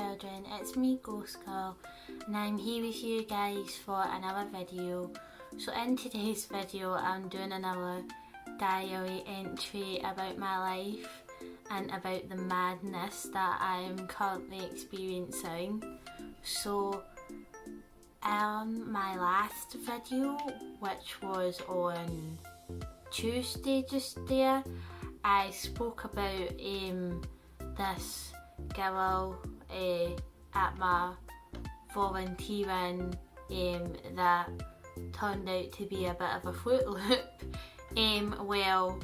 children, it's me Ghost Girl and I'm here with you guys for another video. So in today's video I'm doing another diary entry about my life and about the madness that I am currently experiencing. So my last video, which was on Tuesday just there, I spoke about this girl at my volunteering that turned out to be a bit of a Fruit Loop. Well,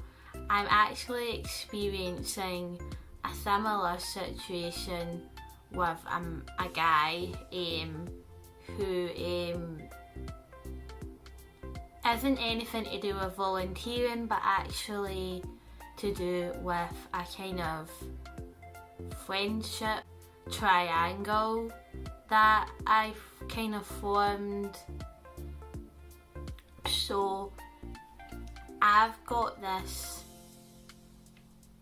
I'm actually experiencing a similar situation with a guy who isn't anything to do with volunteering, but actually to do with a kind of friendship triangle that I've kind of formed. So I've got this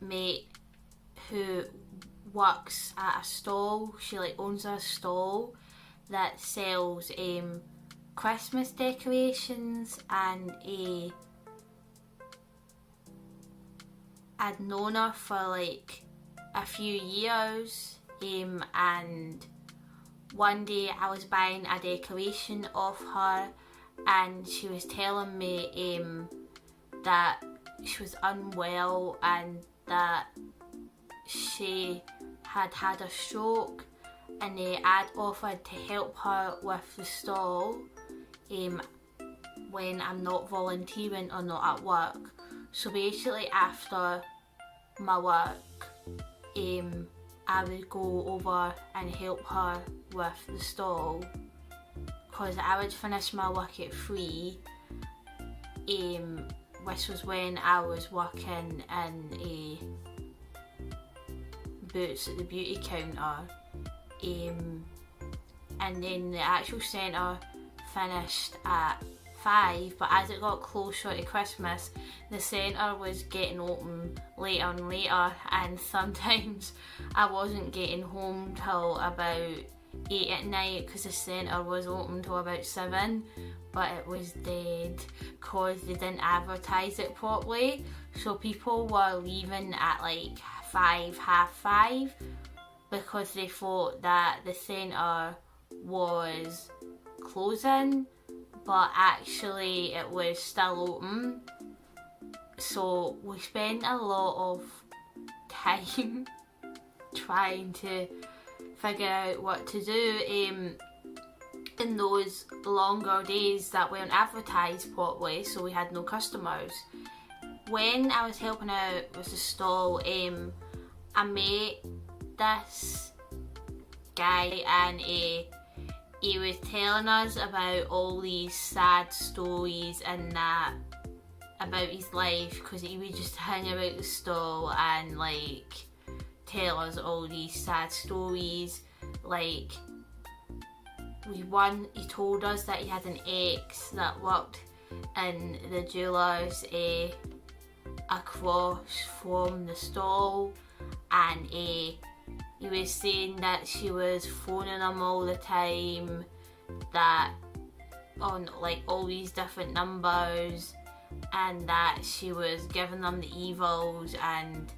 mate who works at a stall. She owns a stall that sells Christmas decorations, and I'd known her for a few years, and one day I was buying a decoration off her and she was telling me that she was unwell and that she had had a stroke, and I'd offered to help her with the stall when I'm not volunteering or not at work. So basically after my work I would go over and help her with the stall, because I would finish my work at 3, which was when I was working in Boots at the beauty counter, and then the actual centre finished at 5, but as it got closer to Christmas the centre was getting open later and later, and sometimes I wasn't getting home till about 8 at night because the centre was open till about 7, but it was dead because they didn't advertise it properly. So people were leaving at 5, half 5, because they thought that the centre was closing, but actually it was still open. So we spent a lot of time trying to figure out what to do in those longer days that weren't advertised properly, so we had no customers. When I was helping out with the stall, I met this guy, and he was telling us about all these sad stories and that about his life, because he would just hang about the stall and tell us all these sad stories. He told us that he had an ex that worked in the jewellers across from the stall, and he was saying that she was phoning him all the time, that on all these different numbers, and that she was giving them the evils and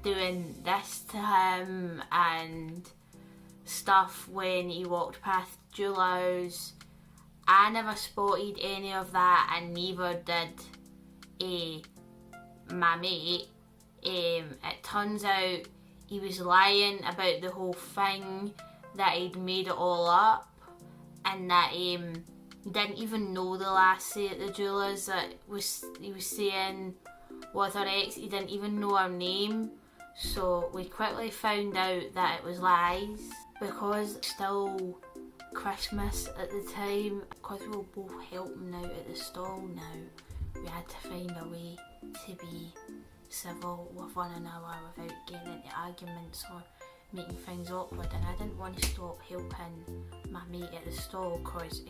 doing this to him and stuff when he walked past jewellers. I never spotted any of that, and neither did my mate. It turns out he was lying about the whole thing, that he'd made it all up, and that he didn't even know the lassie at the jewellers that he was saying was her ex. He didn't even know her name. So we quickly found out that it was lies, because it's still Christmas at the time. Because we were both helping out at the stall now, we had to find a way to be civil with one another without getting into arguments or making things awkward, and I didn't want to stop helping my mate at the stall because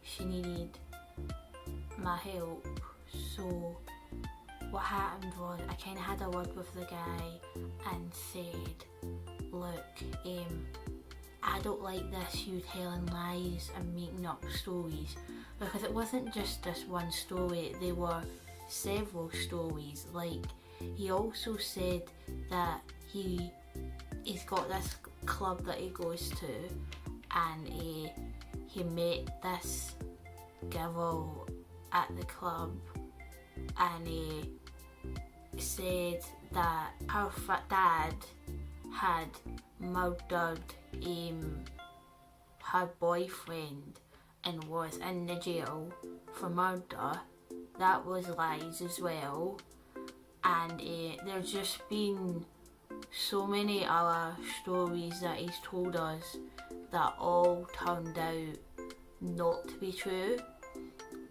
she needed my help. So what happened was I kind of had a word with the guy and said look, I don't like this, you telling lies and making up stories, because it wasn't just this one story, there were several stories. Like, he also said that he's got this club that he goes to, and he met this girl at the club, and he said that her dad had murdered her boyfriend and was in the jail for murder. That was lies as well. And there's just been so many other stories that he's told us that all turned out not to be true.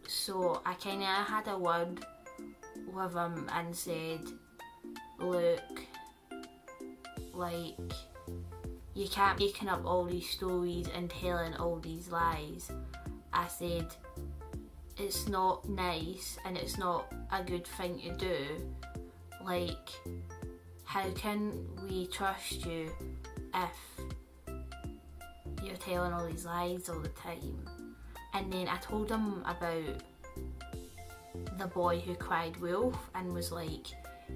So I kind of had a word with him and said, look, like, you can't be making up all these stories and telling all these lies. I said, it's not nice and it's not a good thing to do. Like, how can we trust you if you're telling all these lies all the time? And then I told him about the boy who cried wolf, and was like,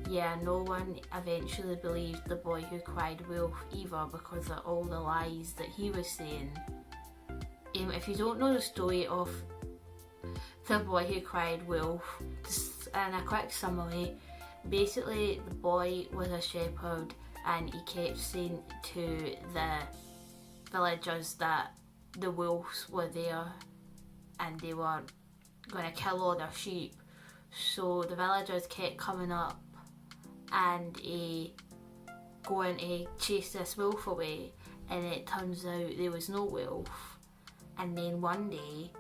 yeah, no one eventually believed the boy who cried wolf either, because of all the lies that he was saying. If you don't know the story of the boy who cried wolf, just in a quick summary, basically the boy was a shepherd and he kept saying to the villagers that the wolves were there and they were going to kill all their sheep. So the villagers kept coming up and going to chase this wolf away, and it turns out there was no wolf. And then one day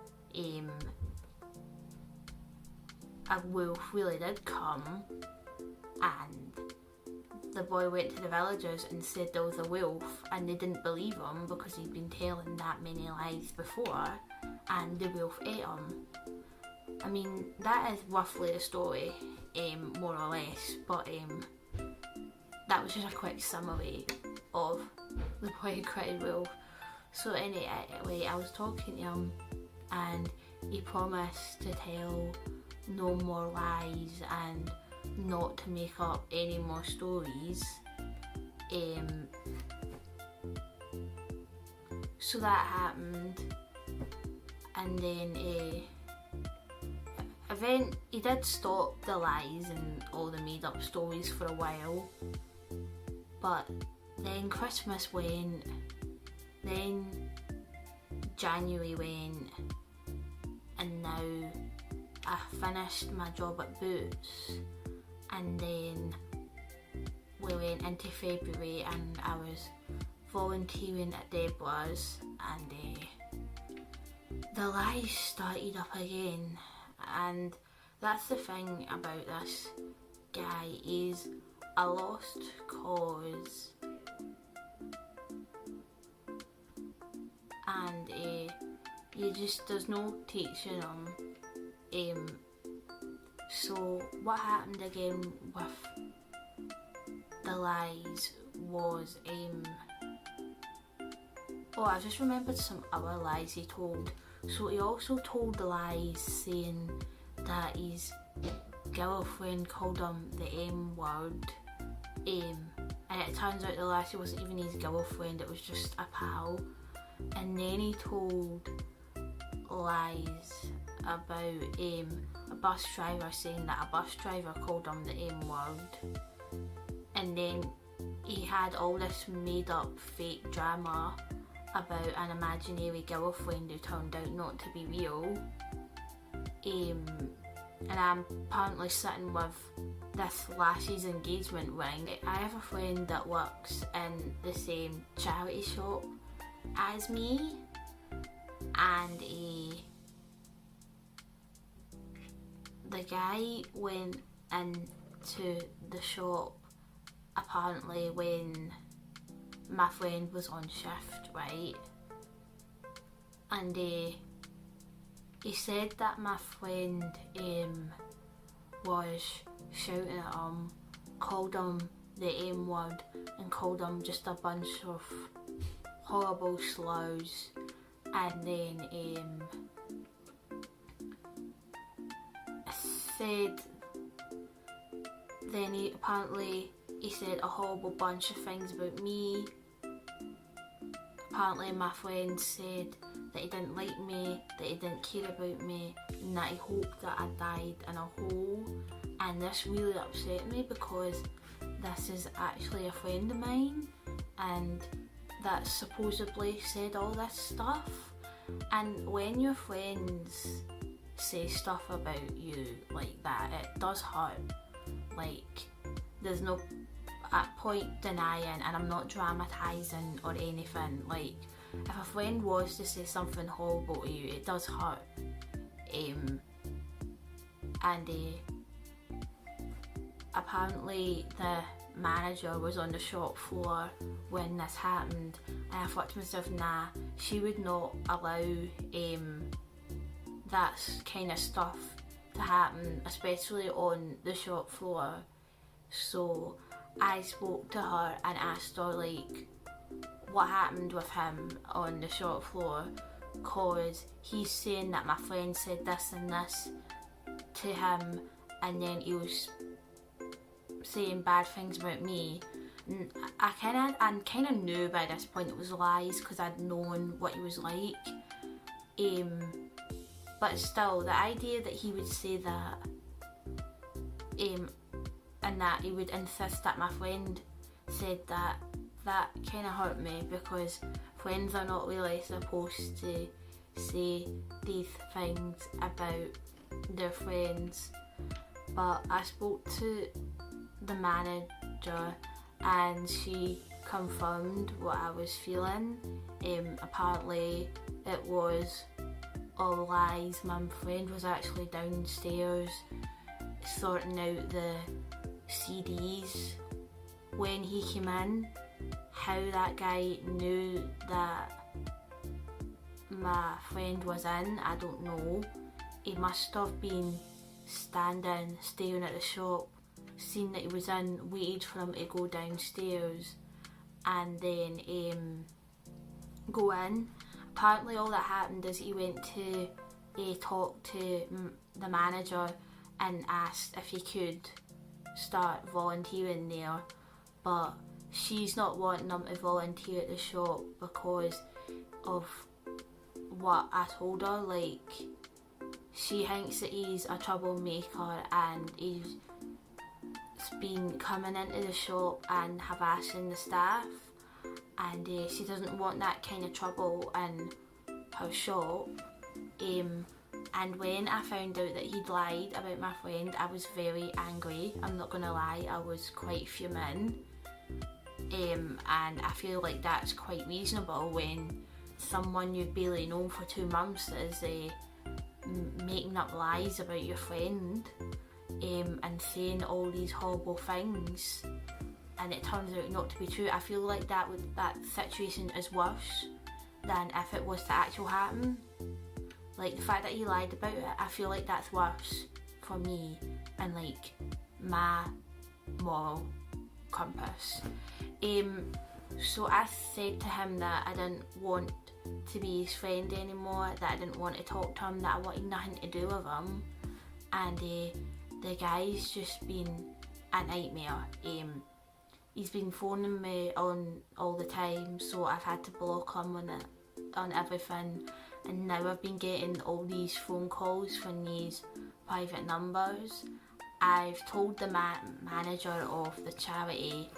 a wolf really did come, and the boy went to the villagers and said there was a wolf, and they didn't believe him because he'd been telling that many lies before, and the wolf ate him. I mean, that is roughly the story, more or less, but that was just a quick summary of the boy who cried wolf. So anyway, I was talking to him and he promised to tell no more lies and not to make up any more stories. So that happened, and then he did stop the lies and all the made up stories for a while, but then Christmas went, then January went, and now I finished my job at Boots, and then we went into February and I was volunteering at Deborah's, and the lies started up again. And that's the thing about this guy, is a lost cause, and there's no teaching him. So what happened again with the lies was I just remembered some other lies he told. So he also told the lies saying that his girlfriend called him the M word, and it turns out the lassie wasn't even his girlfriend, it was just a pal. And then he told lies about a bus driver saying that a bus driver called him the M word, and then he had all this made up fake drama about an imaginary girlfriend who turned out not to be real. And I'm apparently sitting with this lassie's engagement ring. I have a friend that works in the same charity shop as me, and the guy went into the shop apparently when my friend was on shift, right? And he said that my friend was shouting at him, called him the M word and called them just a bunch of horrible slurs, and then said, then he said a horrible bunch of things about me. Apparently my friend said that he didn't like me, that he didn't care about me, and that he hoped that I died in a hole. And this really upset me because this is actually a friend of mine and that supposedly said all this stuff. And when your friends say stuff about you like that, it does hurt. Like, there's no point denying, and I'm not dramatising or anything. Like, if a friend was to say something horrible to you, it does hurt. Apparently the manager was on the shop floor when this happened, and I thought to myself, nah, she would not allow that kind of stuff to happen, especially on the shop floor. So I spoke to her and asked her, like, what happened with him on the shop floor, cause he's saying that my friend said this and this to him, and then he was saying bad things about me. And I kind of knew by this point it was lies, because I'd known what he was like. But still, the idea that he would say that, and that he would insist that my friend said that kind of hurt me, because friends are not really supposed to say these things about their friends. But I spoke to the manager and she confirmed what I was feeling. Apparently it was all lies. My friend was actually downstairs sorting out the CDs when he came in. How that guy knew that my friend was in, I don't know. He must have been standing, staring at the shop, seen that he was in, waited for him to go downstairs and then go in. Apparently all that happened is he went to talk to the manager and asked if he could start volunteering there, but she's not wanting him to volunteer at the shop because of what I told her. Like, she thinks that he's a troublemaker and he's been coming into the shop and harassing the staff, and she doesn't want that kind of trouble in her shop. And when I found out that he'd lied about my friend, I was very angry. I'm not gonna lie, I was quite fuming. And I feel like that's quite reasonable when someone you've barely known for 2 months is making up lies about your friend, and saying all these horrible things, and it turns out not to be true. I feel like that situation is worse than if it was to actually happen. Like, the fact that he lied about it, I feel like that's worse for me and like my moral compass. So I said to him that I didn't want to be his friend anymore, that I didn't want to talk to him, that I wanted nothing to do with him, and the guy's just been a nightmare. He's been phoning me on all the time, so I've had to block him on everything, and now I've been getting all these phone calls from these private numbers. I've told the manager of the charity,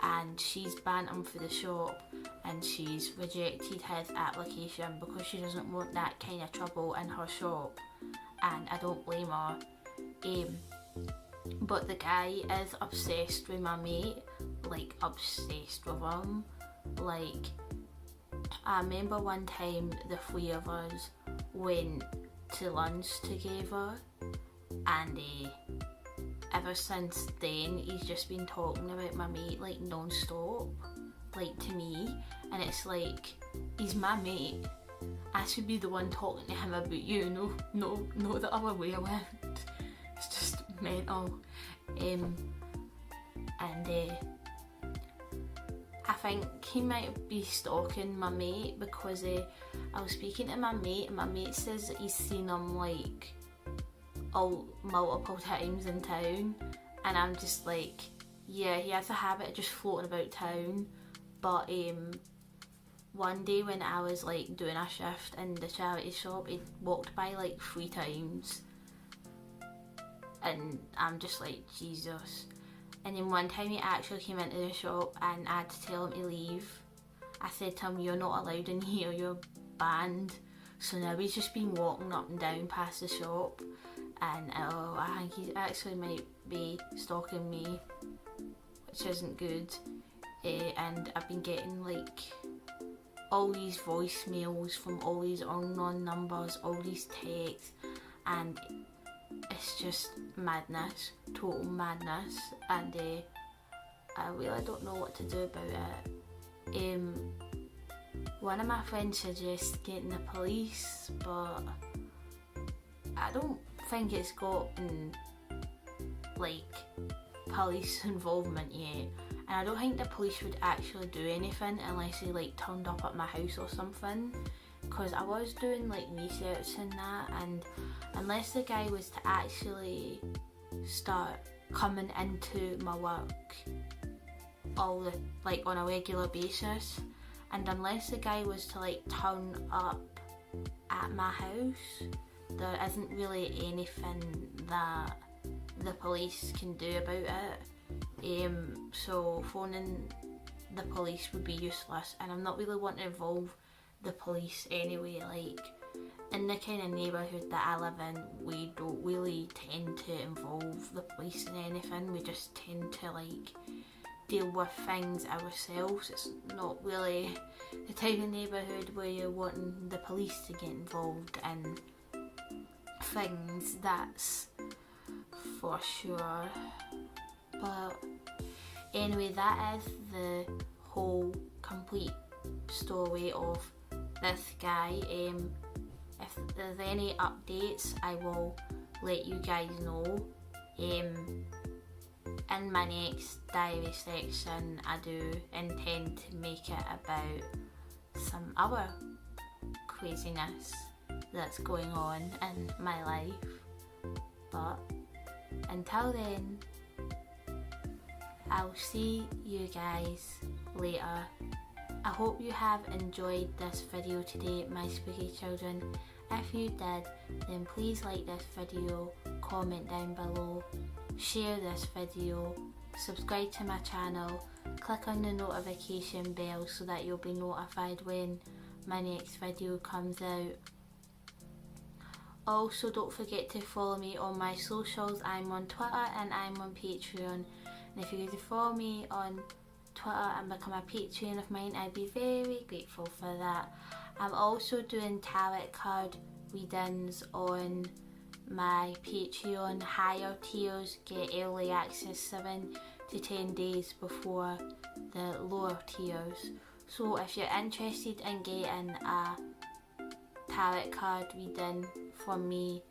and she's banned him for the shop, and she's rejected his application because she doesn't want that kind of trouble in her shop, and I don't blame her. But the guy is obsessed with my mate, like obsessed with him. Like, I remember one time the 3 of us went to lunch together, and ever since then he's just been talking about my mate like non-stop, like to me, and it's like, he's my mate. I should be the one talking to him about you, no the other way around. It's just mental. And think he might be stalking my mate, because I was speaking to my mate and my mate says that he's seen him like multiple times in town, and I'm just like, yeah, he has a habit of just floating about town. But one day when I was like doing a shift in the charity shop, he walked by like 3 times, and I'm just like, Jesus. And then one time he actually came into the shop and I had to tell him to leave. I said to him, you're not allowed in here, you're banned. So now he's just been walking up and down past the shop, and I think he actually might be stalking me, which isn't good. And I've been getting like all these voicemails from all these unknown numbers, all these texts, and it's just madness, total madness, and I really don't know what to do about it. One of my friends suggests getting the police, but I don't think it's gotten like police involvement yet, and I don't think the police would actually do anything unless they like turned up at my house or something, because I was doing like research in that, and unless the guy was to actually start coming into my work like on a regular basis, and unless the guy was to like turn up at my house, there isn't really anything that the police can do about it. So phoning the police would be useless, and I'm not really wanting to involve the police anyway. Like, in the kind of neighbourhood that I live in, we don't really tend to involve the police in anything. We just tend to like deal with things ourselves. It's not really the type of neighbourhood where you're wanting the police to get involved in things, that's for sure. But anyway, that is the whole complete story of this guy. If there's any updates, I will let you guys know. In my next diary section, I do intend to make it about some other craziness that's going on in my life. But until then, I'll see you guys later. I hope you have enjoyed this video today, my spooky children. If you did, then please like this video, comment down below, share this video, subscribe to my channel, click on the notification bell so that you'll be notified when my next video comes out. Also, don't forget to follow me on my socials. I'm on Twitter and I'm on Patreon. And if you could follow me on Twitter and become a Patreon of mine, I'd be very grateful for that. I'm also doing tarot card readings on my Patreon. Higher tiers get early access 7 to 10 days before the lower tiers. So if you're interested in getting a tarot card reading from me,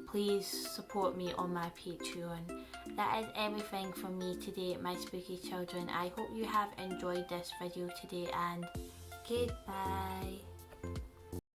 please support me on my Patreon. That is everything from me today, my spooky children. I hope you have enjoyed this video today, and goodbye.